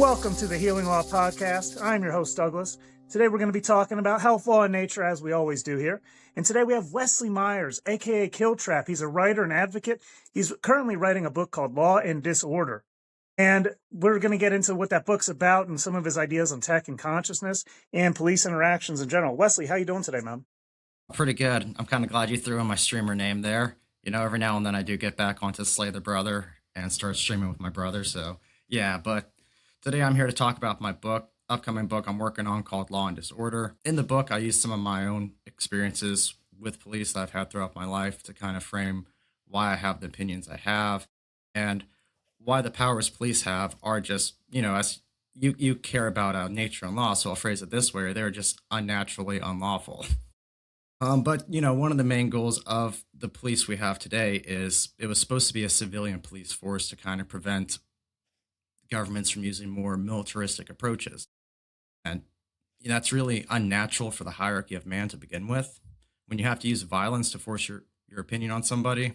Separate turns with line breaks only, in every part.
Welcome to the Healing Law Podcast. I'm your host, Douglas. Today we're going to be talking about health law and nature, as we always do here. And today we have Wesley Myers, aka Killtrap. He's a writer and advocate. He's currently writing a book called Law and Disorder. And we're going to get into what that book's about and some of his ideas on tech and consciousness and police interactions in general. Wesley, how you doing today, man?
Pretty good. I'm kind of glad you threw in my streamer name there. You know, every now and then I do get back onto Slay the Brother and start streaming with my brother. So, yeah, but today I'm here to talk about my upcoming book I'm working on called Law and Disorder. In the book, I use some of my own experiences with police that I've had throughout my life to kind of frame why I have the opinions I have and why the powers police have are just, as you care about nature and law. So I'll phrase it this way, they're just unnaturally unlawful. But one of the main goals of the police we have today is it was supposed to be a civilian police force to kind of prevent governments from using more militaristic approaches. And that's really unnatural for the hierarchy of man to begin with. When you have to use violence to force your opinion on somebody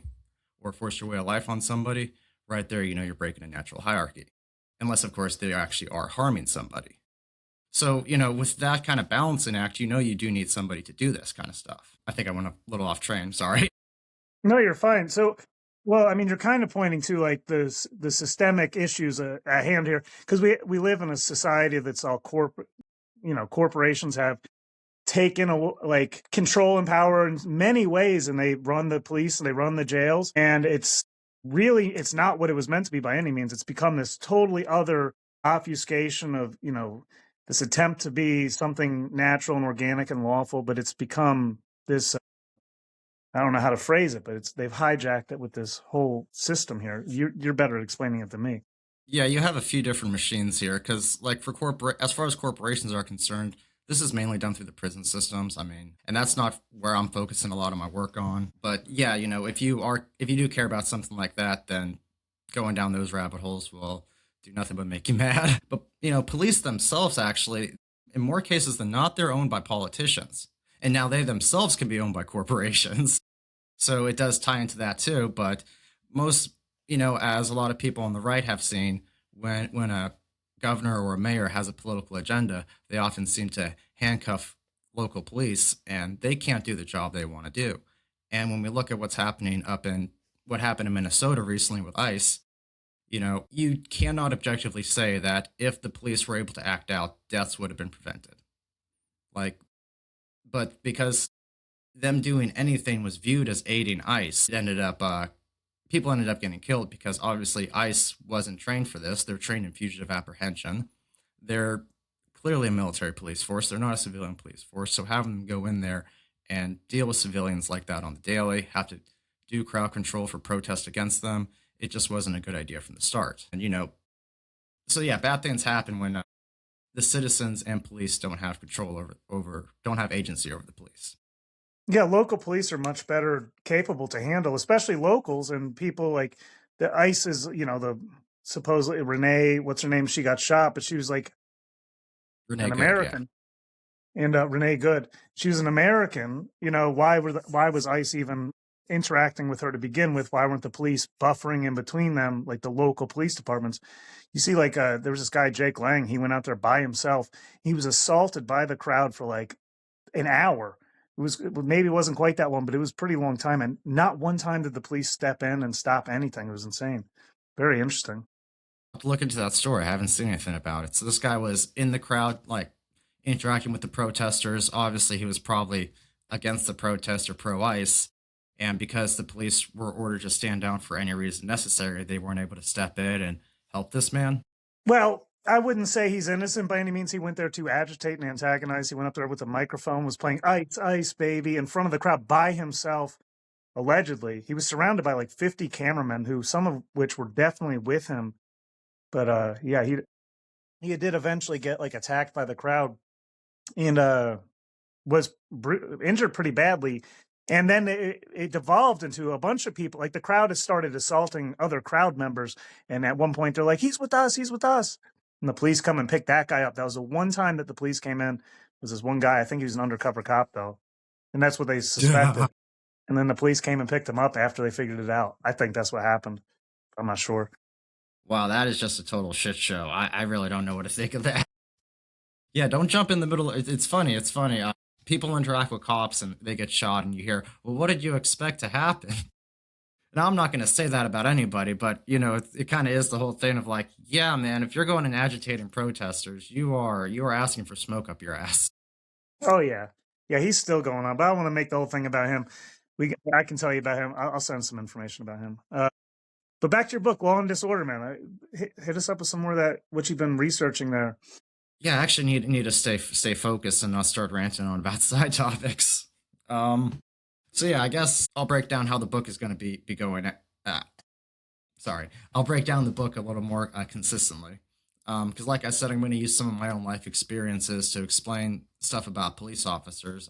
or force your way of life on somebody, right there, you're breaking a natural hierarchy. Unless, of course, they actually are harming somebody. So, with that kind of balancing act, you do need somebody to do this kind of stuff. I think I went a little off train. Sorry.
No, you're fine. So, well, I mean, you're kind of pointing to like the systemic issues at hand here, because we live in a society that's all corporate. Corporations have taken like control and power in many ways, and they run the police and they run the jails, and it's not what it was meant to be by any means. It's become this totally other obfuscation of this attempt to be something natural and organic and lawful, but it's become this. I don't know how to phrase it, but they've hijacked it with this whole system here. You're better at explaining it than me.
Yeah, you have a few different machines here because, like, as far as corporations are concerned, this is mainly done through the prison systems. I mean, and that's not where I'm focusing a lot of my work on. But yeah, if you do care about something like that, then going down those rabbit holes will do nothing but make you mad. But police themselves, actually, in more cases than not, they're owned by politicians, and now they themselves can be owned by corporations. So it does tie into that too. But most, as a lot of people on the right have seen, when a governor or a mayor has a political agenda, they often seem to handcuff local police, and they can't do the job they want to do. And when we look at what happened in Minnesota recently with ICE, you cannot objectively say that if the police were able to act out, deaths would have been prevented. But because them doing anything was viewed as aiding ICE, people ended up getting killed because obviously ICE wasn't trained for this. They're trained in fugitive apprehension. They're clearly a military police force. They're not a civilian police force. So having them go in there and deal with civilians like that on the daily, have to do crowd control for protest against them, it just wasn't a good idea from the start. And, so yeah, bad things happen when the citizens and police don't have control don't have agency over the police.
Yeah, local police are much better capable to handle, especially locals and people like the ICE is, the supposedly Renee, what's her name? She got shot, but she was like
Renee
an
Good,
American. Yeah. And Renee Good, she was an American. Why was ICE even interacting with her to begin with? Why weren't the police buffering in between them, like the local police departments? You see, like there was this guy, Jake Lang. He went out there by himself. He was assaulted by the crowd for like an hour. Maybe it wasn't quite that long, but it was a pretty long time. And not one time did the police step in and stop anything. It was insane. Very interesting.
I'll have to look into that story. I haven't seen anything about it. So this guy was in the crowd, like interacting with the protesters. Obviously, he was probably against the protest or pro-ICE. And because the police were ordered to stand down for any reason necessary, they weren't able to step in and help this man.
Well, I wouldn't say he's innocent by any means. He went there to agitate and antagonize. He went up there with a microphone, was playing Ice, Ice, Baby in front of the crowd by himself, allegedly. He was surrounded by like 50 cameramen, some of which were definitely with him. But yeah, he did eventually get like attacked by the crowd and was injured pretty badly. And then it devolved into a bunch of people. Like the crowd has started assaulting other crowd members. And at one point they're like, he's with us, he's with us. And the police come and pick that guy up. That was the one time that the police came in. Was this one guy. I think he was an undercover cop, though. And that's what they suspected. And then the police came and picked him up after they figured it out. I think that's what happened. I'm not sure.
Wow, that is just a total shit show. I really don't know what to think of that. Yeah, don't jump in the middle. It's funny. It's funny. People interact with cops and they get shot, and you hear, "Well, what did you expect to happen?" Now, I'm not going to say that about anybody, but it kind of is the whole thing of like, yeah, man, if you're going and agitating protesters, you are asking for smoke up your ass.
Oh yeah, yeah, he's still going on. But I don't want to make the whole thing about him. I can tell you about him. I'll send some information about him. But back to your book, Law and Disorder, man. Hit us up with some more of that. What you've been researching there.
Yeah, I actually need to stay focused and not start ranting on about side topics. Um, so yeah, I guess I'll break down how the book is going to be going. Sorry, I'll break down the book a little more consistently. Because, like I said, I'm going to use some of my own life experiences to explain stuff about police officers.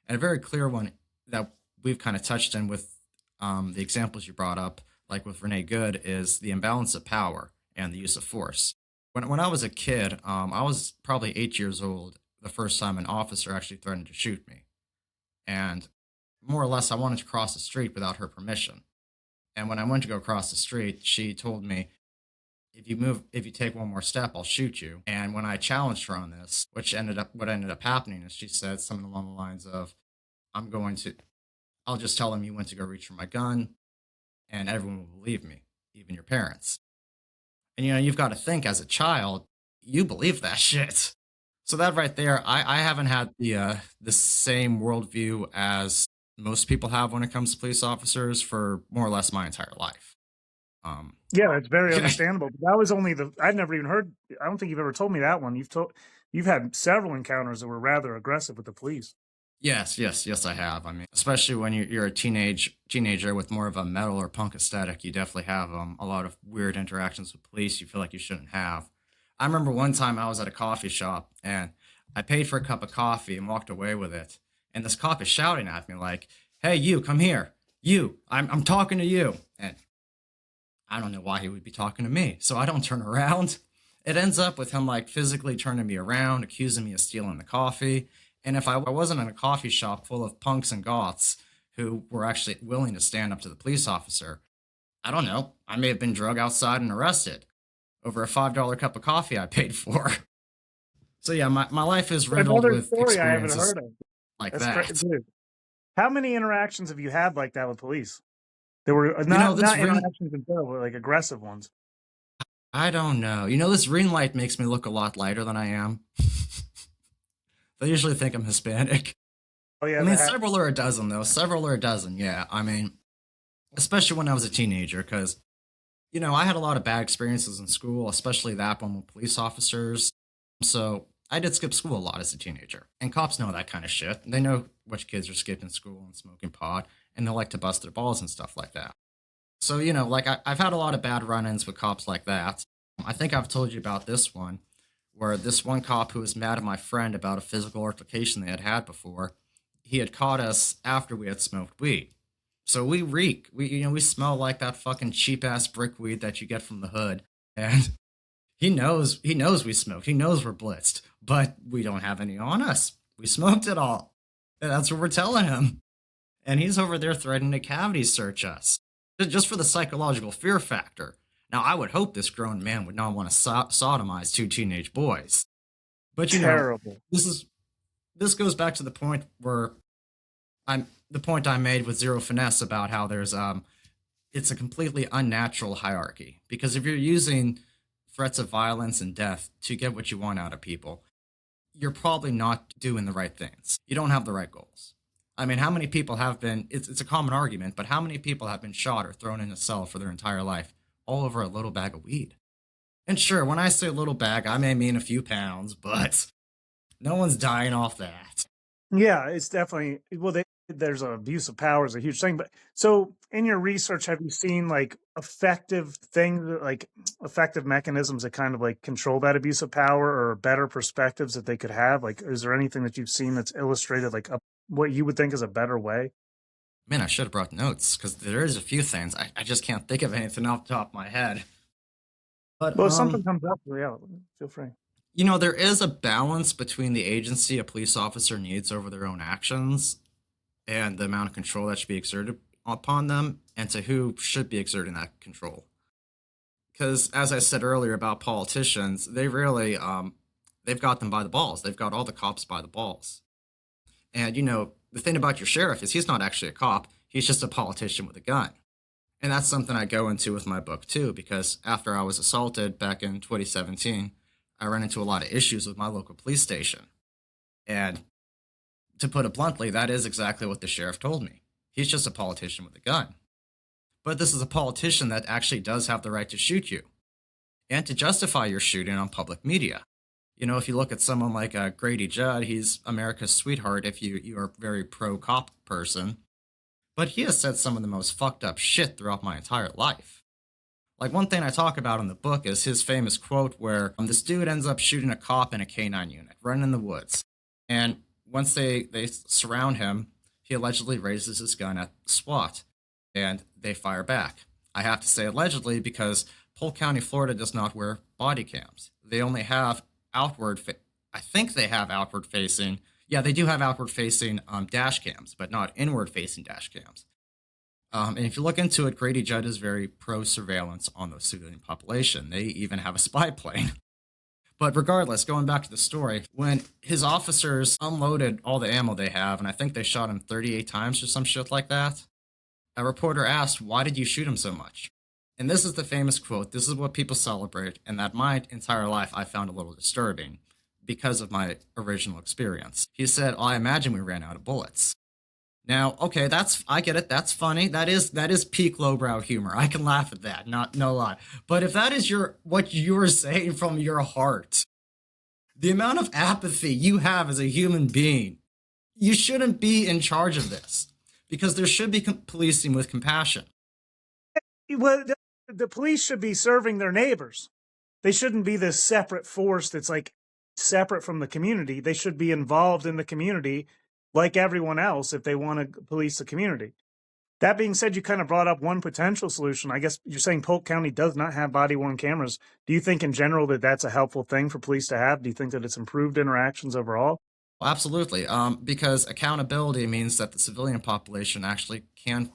And a very clear one that we've kind of touched in with the examples you brought up, like with Renee Good, is the imbalance of power and the use of force. When I was a kid, I was probably 8 years old the first time an officer actually threatened to shoot me. And more or less, I wanted to cross the street without her permission. And when I went to go across the street, she told me, if you take one more step, I'll shoot you. And when I challenged her on this, what ended up happening is she said something along the lines of, I'm going to, I'll just tell them you went to go reach for my gun and everyone will believe me, even your parents. And you've got to think as a child, you believe that shit. So that right there, I haven't had the same worldview as most people have when it comes to police officers for more or less my entire life.
Yeah, it's very understandable. But that was only I'd never even heard. I don't think you've ever told me that one. You've had several encounters that were rather aggressive with the police.
Yes, I have. I mean, especially when you're a teenager with more of a metal or punk aesthetic, you definitely have a lot of weird interactions with police you feel like you shouldn't have. I remember one time I was at a coffee shop and I paid for a cup of coffee and walked away with it. And this cop is shouting at me like, "Hey, you, come here. You, I'm talking to you." And I don't know why he would be talking to me. So I don't turn around. It ends up with him like physically turning me around, accusing me of stealing the coffee. And if I wasn't in a coffee shop full of punks and goths who were actually willing to stand up to the police officer, I don't know, I may have been drug outside and arrested over a $5 cup of coffee I paid for. So yeah, my life is riddled
Another
with
story I haven't
experiences
heard of.
like
That's
that.
crazy. How many interactions have you had like that with police? There were
This
not
ring,
interactions in general, but like aggressive ones.
I don't know. This ring light makes me look a lot lighter than I am. They usually think I'm Hispanic.
Oh
I
yeah,
mean, several or a dozen, though. Several or a dozen, yeah. I mean, especially when I was a teenager, because, I had a lot of bad experiences in school, especially that one with police officers. So I did skip school a lot as a teenager. And cops know that kind of shit. They know which kids are skipping school and smoking pot, and they like to bust their balls and stuff like that. So, like I've had a lot of bad run ins with cops like that. I think I've told you about this one, where this one cop who was mad at my friend about a physical altercation they had had before, he had caught us after we had smoked weed. So we reek. We smell like that fucking cheap ass brick weed that you get from the hood. And he knows we smoked. He knows we're blitzed, but we don't have any on us. We smoked it all. And that's what we're telling him. And he's over there threatening to cavity search us just for the psychological fear factor. Now, I would hope this grown man would not want to sodomize two teenage boys. But
terrible.
this goes back to the point where the point I made with Zero Finesse about how there's it's a completely unnatural hierarchy, because if you're using threats of violence and death to get what you want out of people, you're probably not doing the right things. You don't have the right goals. I mean, how many people have been, it's a common argument, but how many people have been shot or thrown in a cell for their entire life, all over a little bag of weed? And sure, when I say a little bag, I may mean a few pounds, but no one's dying off that.
Yeah, it's definitely there's an abuse of power is a huge thing. But so in your research, have you seen like effective things, like effective mechanisms that kind of like control that abuse of power, or better perspectives that they could have? Like, is there anything that you've seen that's illustrated like what you would think is a better way?
Man, I should have brought notes, because there is a few things. I just can't think of anything off the top of my head. But
Well, if something comes up, yeah, feel free.
there is a balance between the agency a police officer needs over their own actions and the amount of control that should be exerted upon them, and to who should be exerting that control. Because as I said earlier about politicians, they really they've got them by the balls. They've got all the cops by the balls. And the thing about your sheriff is he's not actually a cop. He's just a politician with a gun. And that's something I go into with my book too, because after I was assaulted back in 2017, I ran into a lot of issues with my local police station. And to put it bluntly, that is exactly what the sheriff told me. He's just a politician with a gun. But this is a politician that actually does have the right to shoot you and to justify your shooting on public media. If you look at someone like Grady Judd, he's America's sweetheart if you are a very pro-cop person. But he has said some of the most fucked up shit throughout my entire life. Like, one thing I talk about in the book is his famous quote where this dude ends up shooting a cop in a K-9 unit, running in the woods. And once they surround him, he allegedly raises his gun at SWAT, and they fire back. I have to say allegedly because Polk County, Florida does not wear body cams. They only have I think they have outward facing. Yeah, they do have outward facing dash cams, but not inward facing dash cams. And if you look into it, Grady Judd is very pro surveillance on the civilian population. They even have a spy plane. But regardless, going back to the story, when his officers unloaded all the ammo they have, and I think they shot him 38 times or some shit like that, a reporter asked, "Why did you shoot him so much?" And this is the famous quote. This is what people celebrate, and that my entire life I found a little disturbing because of my original experience. He said, "I imagine we ran out of bullets." Now, okay, I get it. That's funny. That is peak lowbrow humor. I can laugh at that. No lie. But if that is what you're saying from your heart, the amount of apathy you have as a human being, you shouldn't be in charge of this because there should be policing with compassion.
Well, the police should be serving their neighbors. They shouldn't be this separate force that's like separate from the community. They should be involved in the community like everyone else if they want to police the community. That being said, you kind of brought up one potential solution. I guess you're saying Polk County does not have body-worn cameras. Do you think in general that that's a helpful thing for police to have? Do you think that it's improved interactions overall?
Well, absolutely. Because accountability means that the civilian population actually can,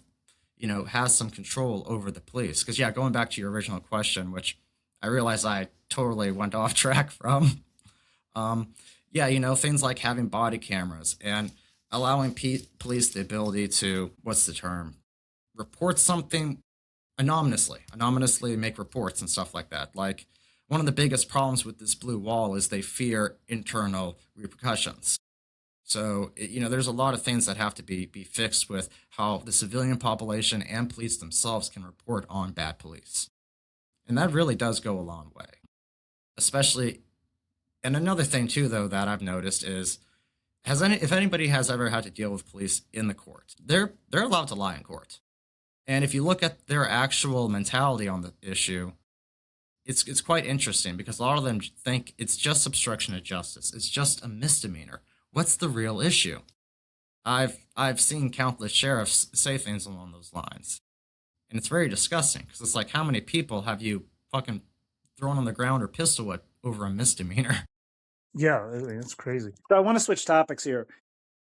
has some control over the police. Because, yeah, going back to your original question, which I realize I totally went off track from. Yeah, things like having body cameras and allowing police the ability to, what's the term, report something anonymously make reports and stuff like that. Like, one of the biggest problems with this blue wall is they fear internal repercussions. So, there's a lot of things that have to be fixed with how the civilian population and police themselves can report on bad police. And that really does go a long way. Especially, and another thing too, though, that I've noticed is, if anybody has ever had to deal with police in the court, they're allowed to lie in court. And if you look at their actual mentality on the issue, it's quite interesting because a lot of them think it's just obstruction of justice. It's just a misdemeanor. What's the real issue? I've seen countless sheriffs say things along those lines. And it's very disgusting because it's like, how many people have you fucking thrown on the ground or pistol over a misdemeanor?
Yeah, it's crazy. So I want to switch topics here.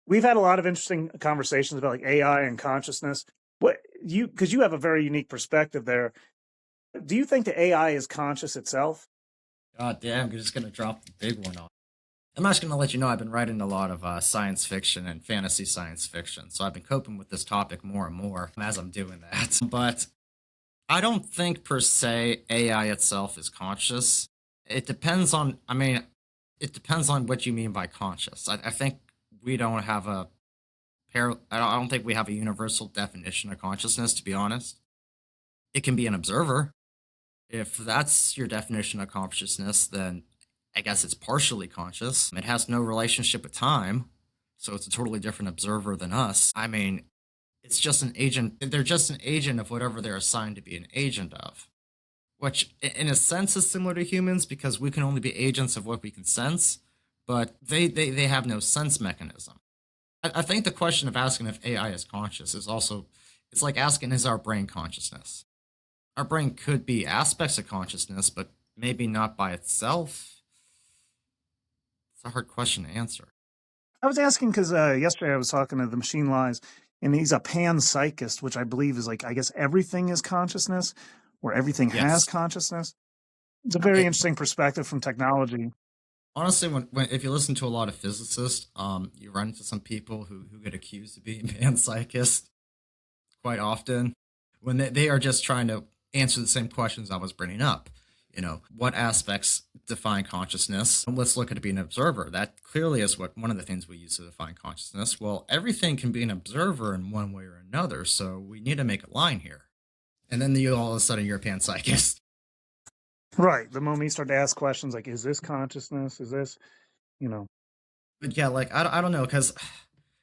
We've had a lot of interesting conversations about like AI and consciousness. Because you have a very unique perspective there. Do you think the AI is conscious itself?
God damn, you're just gonna drop the big one on. I'm just gonna let you know I've been writing a lot of science fiction and fantasy science fiction, so I've been coping with this topic more and more as I'm doing that. But I don't think per se AI itself is conscious. It depends on. It depends on what you mean by conscious. I think we don't have I don't think we have a universal definition of consciousness, to be honest. It can be an observer. If that's your definition of consciousness, then I guess it's partially conscious. It has no relationship with time, so it's a totally different observer than us. It's just an agent. They're just an agent of whatever they're assigned to be an agent of, which in a sense is similar to humans because we can only be agents of what we can sense, but they have no sense mechanism. I think the question of asking if AI is conscious is also, it's like asking, is our brain consciousness? Our brain could be aspects of consciousness, but maybe not by itself. It's a hard question to answer.
I was asking because yesterday I was talking to the Machine Lies, and he's a panpsychist, which I believe is like, I guess everything is consciousness. where everything has
Yes.
consciousness. It's a very
It,
interesting perspective from technology.
honestly, when if you listen to a lot of physicists, you run into some people who get accused of being panpsychists quite often when they are just trying to answer the same questions I was bringing up. What aspects define consciousness? Let's look at it being an observer. That clearly is what one of the things we use to define consciousness. Well, everything can be an observer in one way or another, so we need to make a line here. And then you all of a sudden you're a panpsychist.
Right. The moment you start to ask questions like, is this consciousness? Is this, you know,
But yeah, like I don't know, because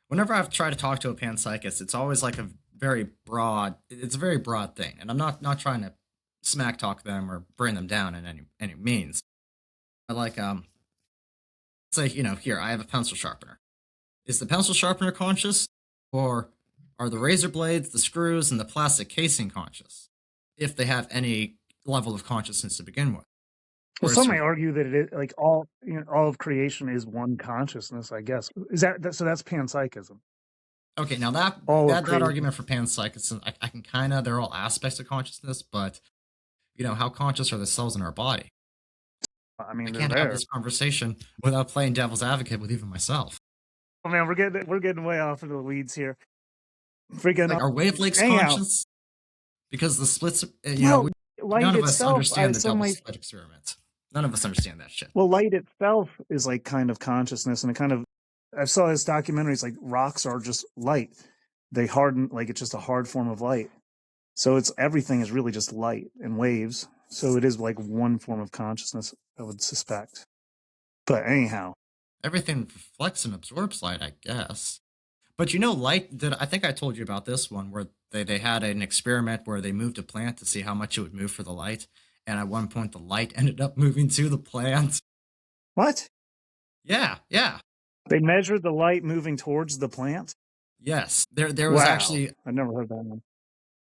whenever I've tried to talk to a panpsychist, it's always like a very broad. It's a very broad thing, and I'm not trying to smack talk them or bring them down in any means. But like say here I have a pencil sharpener. Is the pencil sharpener conscious, or are the razor blades, the screws, and the plastic casing conscious? If they have any level of consciousness to begin with,
well,
or
some
is
may argue that it is like all of creation is one consciousness, I guess. Is so that's panpsychism.
okay, now that
All of
that
creation.
argument for panpsychism, I can kind of, they're all aspects of consciousness, but how conscious are the cells in our body?
I
I
mean, they're
can't have
there.
this conversation without playing devil's advocate with even myself.
Oh man, we're getting way off into the weeds here. Freaking
Like, are wavelengths
anyhow.
conscious? Because the splits,
Well, light
none of us
itself,
understand the
some
double
might.
slit experiment. None of us understand that shit.
Well, light itself is like kind of consciousness, and it kind of. I saw this documentary. It's like rocks are just light. They harden like it's just a hard form of light. So it's everything is really just light and waves. So it is like one form of consciousness, I would suspect. But anyhow,
Everything reflects and absorbs light, I guess. But light, I think I told you about this one where they had an experiment where they moved a plant to see how much it would move for the light. And at one point, the light ended up moving to the plant.
what?
Yeah, yeah.
They measured the light moving towards the plant?
Yes. There was
Wow.
actually
I never heard that one.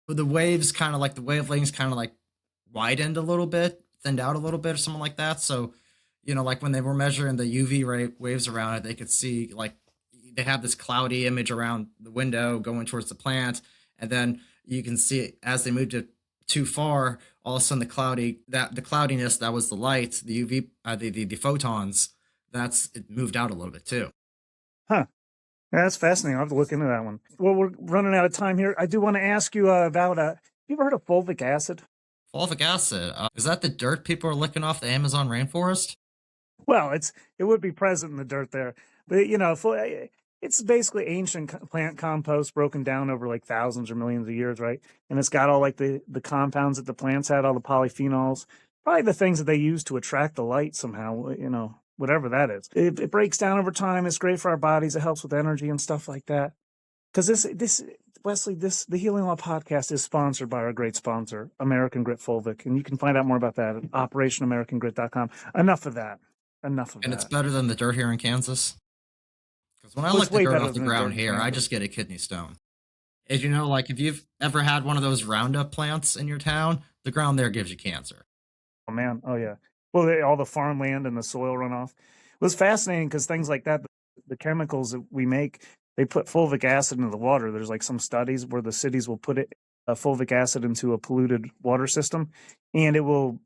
the waves kind of like the wavelengths kind of like widened a little bit, thinned out a little bit or something like that. So, like when they were measuring the UV ray waves around it, they could see like they have this cloudy image around the window going towards the plant. And then you can see as they moved it too far, all of a sudden the cloudiness that was the light, the UV, the photons, it moved out a little bit too.
Huh. Yeah, that's fascinating. I'll have to look into that one. Well, we're running out of time here. I do want to ask you about you ever heard of fulvic acid?
Fulvic acid, is that the dirt people are licking off the Amazon rainforest?
Well, it would be present in the dirt there, but it's basically ancient plant compost broken down over like thousands or millions of years, right? And it's got all like the compounds that the plants had, all the polyphenols, probably the things that they use to attract the light somehow, whatever that is. It breaks down over time. It's great for our bodies. It helps with energy and stuff like that. Because this Wesley, the Healing Law podcast is sponsored by our great sponsor, American Grit Fulvic, and you can find out more about that at OperationAmericanGrit.com. Enough of that. Enough of
And it's
that.
better than the dirt here in Kansas? Because when I
Well, it's
lick the
way
dirt
better
off the
than the dirt
ground
in
here, I
Kansas.
just get a kidney stone. As you know, like if you've ever had one of those Roundup plants in your town, the ground there gives you cancer.
Oh man, oh yeah. Well, all the farmland and the soil runoff. It was fascinating because things like that, the chemicals that we make, they put fulvic acid into the water. There's like some studies where the cities will put fulvic acid into a polluted water system, and it will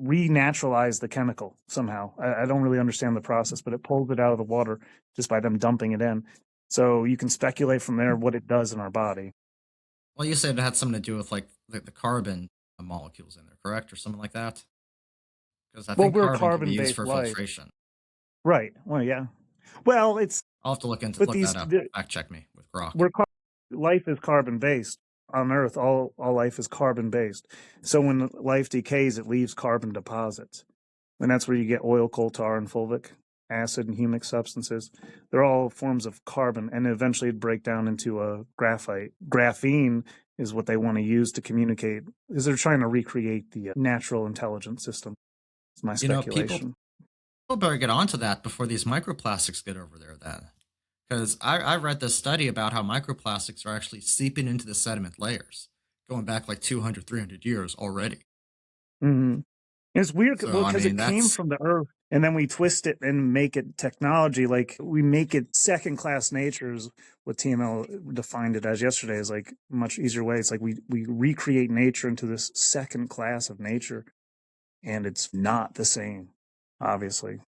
renaturalize the chemical somehow. I don't really understand the process, but it pulls it out of the water just by them dumping it in. So you can speculate from there what it does in our body.
Well, you said it had something to do with like the carbon molecules in there, correct? Or something like that? Because I
Well,
think
we're a
carbon can be
carbon
used
based
for
life,
filtration.
right? Well, yeah. Well, it's
I'll have to
with
look
these.
that up. Fact check me with Grok.
we're life is carbon based on Earth. All life is carbon based. So when life decays, it leaves carbon deposits, and that's where you get oil, coal tar, and fulvic acid and humic substances. They're all forms of carbon, and eventually it break down into a graphite. Graphene is what they want to use to communicate, is they're trying to recreate the natural intelligence system. It's my
People
speculation.
better get onto that before these microplastics get over there then. Because I read this study about how microplastics are actually seeping into the sediment layers, going back like 200, 300 years already.
Mm-hmm. It's weird,
So,
well,
I
because
mean,
it came
that's
from the Earth. And then we twist it and make it technology. Like we make it second class nature is what TML defined it as yesterday, is like a much easier way. It's like we recreate nature into this second class of nature, and it's not the same, obviously.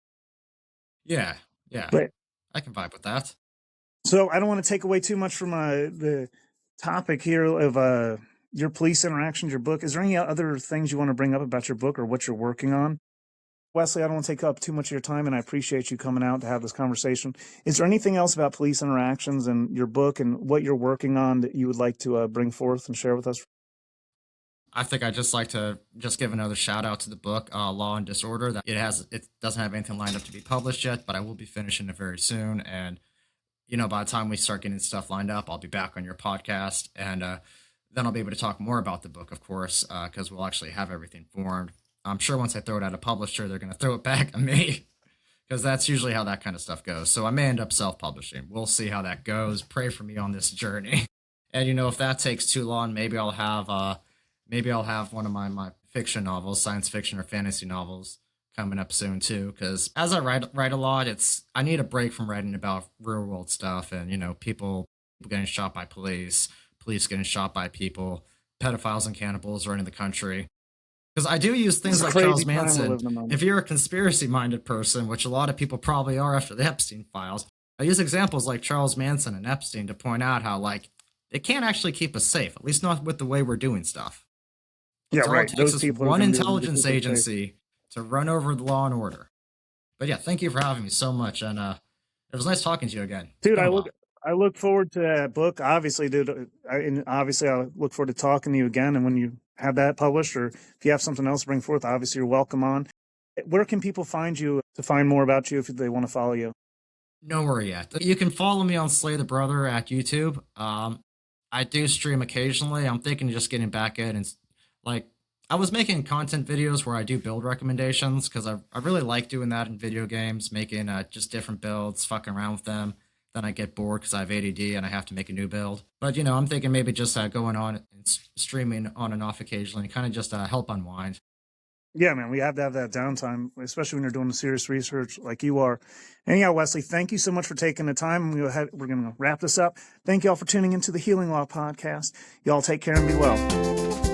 Yeah, yeah,
But
I can vibe with that.
so I don't want to take away too much from the topic here of your police interactions, your book. Is there any other things you want to bring up about your book or what you're working on? Wesley, I don't want to take up too much of your time, and I appreciate you coming out to have this conversation. Is there anything else about police interactions and your book and what you're working on that you would like to bring forth and share with us?
I think I'd just like to just give another shout out to the book, Law and Disorder. That it doesn't have anything lined up to be published yet, but I will be finishing it very soon. And by the time we start getting stuff lined up, I'll be back on your podcast, and then I'll be able to talk more about the book, of course, because we'll actually have everything formed. I'm sure once I throw it at a publisher, they're going to throw it back at me because that's usually how that kind of stuff goes. So I may end up self-publishing. We'll see how that goes. Pray for me on this journey. And if that takes too long, maybe I'll have one of my fiction novels, science fiction or fantasy novels, coming up soon too. Because as I write a lot, I need a break from writing about real world stuff and people getting shot by police getting shot by people, pedophiles and cannibals running the country. Because I do use things like Charles Manson. If you're a conspiracy minded person, which a lot of people probably are after the Epstein files, I use examples like Charles Manson and Epstein to point out how they can't actually keep us safe, at least not with the way we're doing stuff.
Yeah,
so
right.
It takes us one intelligence agency to run over the law and order. But yeah, thank you for having me so much, and it was nice talking to you again,
dude. I look forward to that book. Obviously, dude. I look forward to talking to you again. And when you have that published, or if you have something else to bring forth, obviously you're welcome on. Where can people find you to find more about you if they want to follow you?
Nowhere yet. You can follow me on Slay the Brother at YouTube. I do stream occasionally. I'm thinking of just getting back in and I was making content videos where I do build recommendations because I really like doing that in video games, making just different builds, fucking around with them. Then I get bored because I have ADD and I have to make a new build. But I'm thinking maybe just going on and streaming on and off occasionally, kind of just help unwind.
Yeah, man, we have to have that downtime, especially when you're doing serious research like you are. Anyhow, Wesley, thank you so much for taking the time. We're going to wrap this up. Thank you all for tuning into the Healing Law Podcast. Y'all take care and be well.